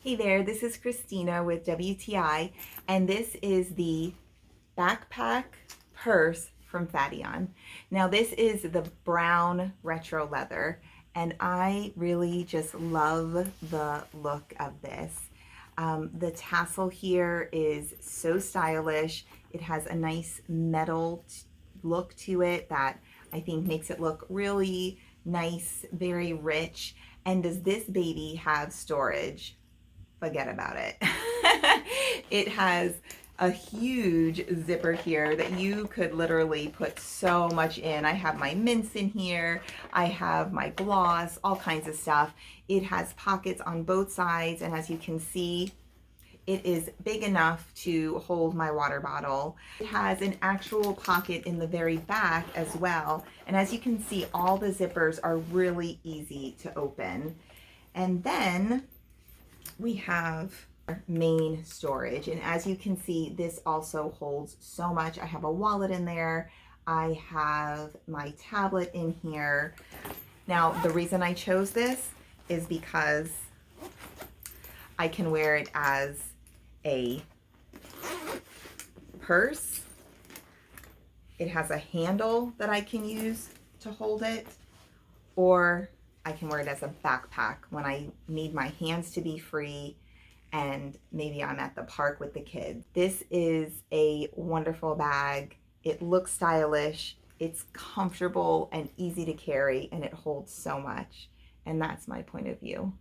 Hey there, this is Christina with WTI, and this is the backpack purse from FADEON. Now this is the brown retro leather, and I really just love the look of this. The tassel here is so stylish. It has a nice metal look to it that I think makes it look really nice, very rich. And does this baby have storage? Forget about it. It has a huge zipper here that you could literally put so much in. I have my mints in here, I have my gloss, all kinds of stuff. It has pockets on both sides, and as you can see, it is big enough to hold my water bottle. It has an actual pocket in the very back as well, and as you can see, all the zippers are really easy to open. And then we have our main storage, and as you can see, this also holds so much. I have a wallet in there, I have my tablet in here. Now the reason I chose this is because I can wear it as a purse. It has a handle that I can use to hold it, or I can wear it as a backpack when I need my hands to be free and maybe I'm at the park with the kids. This is a wonderful bag. It looks stylish, it's comfortable and easy to carry, and it holds so much. And that's my point of view.